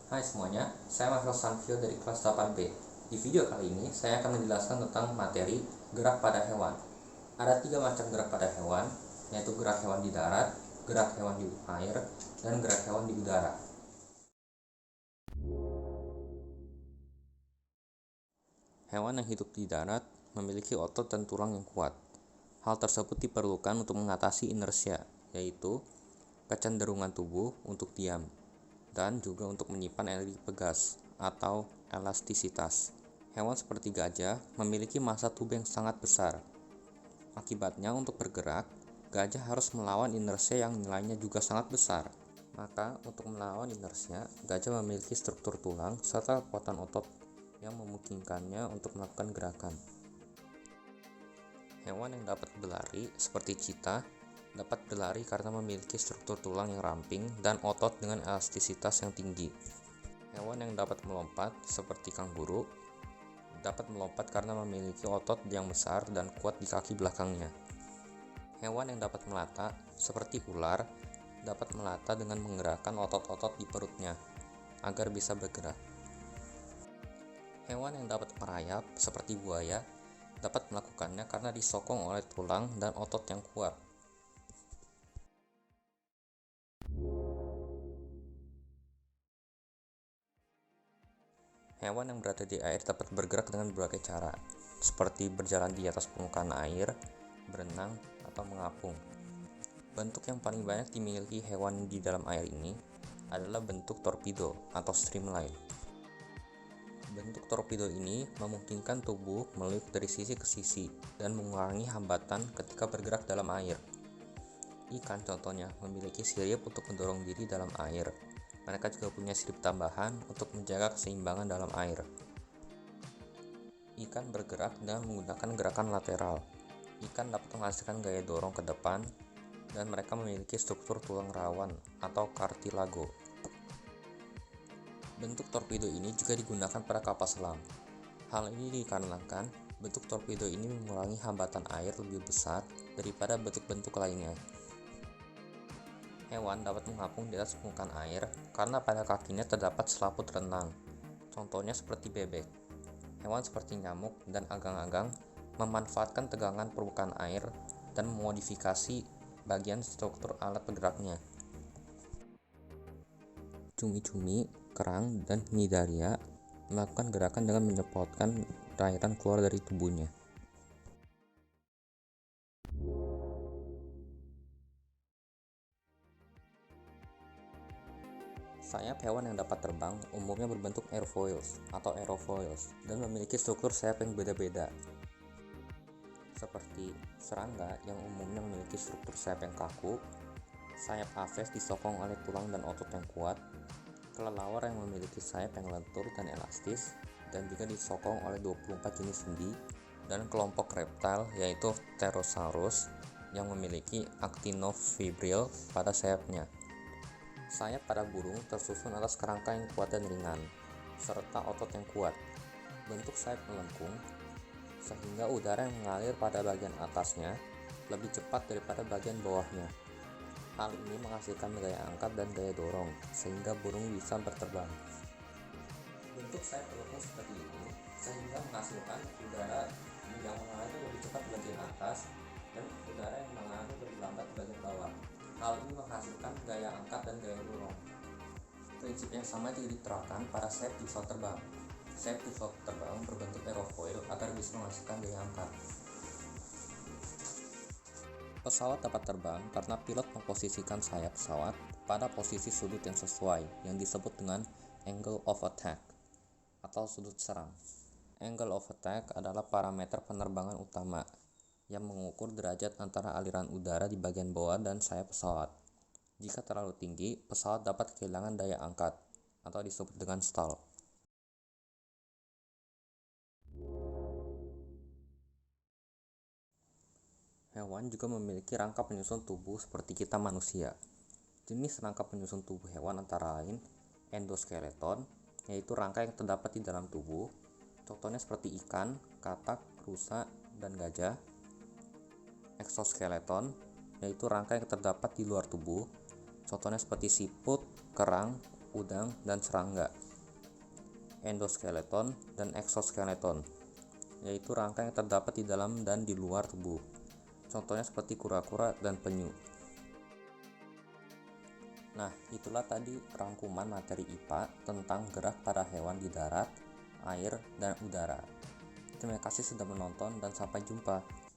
Hai semuanya, saya Marcel Sanvio dari kelas 8B. Di video kali ini, saya akan menjelaskan tentang materi gerak pada hewan. Ada 3 macam gerak pada hewan, yaitu gerak hewan di darat, gerak hewan di air, dan gerak hewan di udara. Hewan yang hidup di darat memiliki otot dan tulang yang kuat. Hal tersebut diperlukan untuk mengatasi inersia, yaitu kecenderungan tubuh untuk diam, dan juga untuk menyimpan energi pegas atau elastisitas. Hewan seperti gajah memiliki massa tubuh yang sangat besar. Akibatnya untuk bergerak, gajah harus melawan inersia yang nilainya juga sangat besar. Maka untuk melawan inersia, gajah memiliki struktur tulang serta kekuatan otot yang memungkinkannya untuk melakukan gerakan. Hewan yang dapat berlari seperti cheetah dapat berlari karena memiliki struktur tulang yang ramping dan otot dengan elastisitas yang tinggi. Hewan yang dapat melompat seperti kanguru dapat melompat karena memiliki otot yang besar dan kuat di kaki belakangnya. Hewan yang dapat melata seperti ular dapat melata dengan menggerakkan otot-otot di perutnya agar bisa bergerak. Hewan yang dapat merayap seperti buaya dapat melakukannya karena disokong oleh tulang dan otot yang kuat. Hewan yang berada di air dapat bergerak dengan berbagai cara, seperti berjalan di atas permukaan air, berenang, atau mengapung. Bentuk yang paling banyak dimiliki hewan di dalam air ini adalah bentuk torpedo atau streamline. Bentuk torpedo ini memungkinkan tubuh meliuk dari sisi ke sisi dan mengurangi hambatan ketika bergerak dalam air. Ikan contohnya memiliki sirip untuk mendorong diri dalam air. Mereka juga punya sirip tambahan untuk menjaga keseimbangan dalam air. Ikan bergerak dengan menggunakan gerakan lateral. Ikan dapat menghasilkan gaya dorong ke depan dan mereka memiliki struktur tulang rawan atau kartilago. Bentuk torpedo ini juga digunakan pada kapal selam. Hal ini dikarenakan bentuk torpedo ini mengurangi hambatan air lebih besar daripada bentuk-bentuk lainnya. Hewan dapat mengapung di atas permukaan air karena pada kakinya terdapat selaput renang. Contohnya seperti bebek. Hewan seperti nyamuk dan agang-agang memanfaatkan tegangan permukaan air dan memodifikasi bagian struktur alat bergeraknya. Cumi-cumi, kerang, dan cnidaria melakukan gerakan dengan menyemprotkan cairan keluar dari tubuhnya. Sayap hewan yang dapat terbang umumnya berbentuk airfoils atau aerofoils dan memiliki struktur sayap yang berbeda. Seperti serangga yang umumnya memiliki struktur sayap yang kaku, sayap aves disokong oleh tulang dan otot yang kuat, kelelawar yang memiliki sayap yang lentur dan elastis dan juga disokong oleh 24 jenis sendi, dan kelompok reptil yaitu Pterosaurus yang memiliki actinofibril pada sayapnya. Sayap pada burung tersusun atas kerangka yang kuat dan ringan, serta otot yang kuat. Bentuk sayap melengkung, sehingga udara yang mengalir pada bagian atasnya lebih cepat daripada bagian bawahnya. Hal ini menghasilkan gaya angkat dan gaya dorong, sehingga burung bisa berterbang. Bentuk sayap melengkung seperti ini, sehingga menghasilkan udara yang mengalir lebih cepat di bagian atas dan udara yang mengalir lebih lambat di bagian bawah. Hal ini menghasilkan gaya angkat dan gaya dorong. Prinsip yang sama juga diterapkan pada sayap di pesawat terbang. Sayap di pesawat terbang berbentuk aerofoil agar bisa menghasilkan gaya angkat. Pesawat dapat terbang karena pilot memposisikan sayap pesawat pada posisi sudut yang sesuai, yang disebut dengan angle of attack atau sudut serang. Angle of attack adalah parameter penerbangan utama yang mengukur derajat antara aliran udara di bagian bawah dan sayap pesawat. Jika terlalu tinggi, pesawat dapat kehilangan daya angkat, atau disebut dengan stall. Hewan juga memiliki rangka penyusun tubuh seperti kita manusia. Jenis rangka penyusun tubuh hewan antara lain endoskeleton, yaitu rangka yang terdapat di dalam tubuh. Contohnya seperti ikan, katak, rusa, dan gajah. Exoskeleton, yaitu rangka yang terdapat di luar tubuh. Contohnya seperti siput, kerang, udang, dan serangga. Endoskeleton dan eksoskeleton, yaitu rangka yang terdapat di dalam dan di luar tubuh. Contohnya seperti kura-kura dan penyu. Nah, itulah tadi rangkuman materi IPA tentang gerak para hewan di darat, air, dan udara. Terima kasih sudah menonton dan sampai jumpa.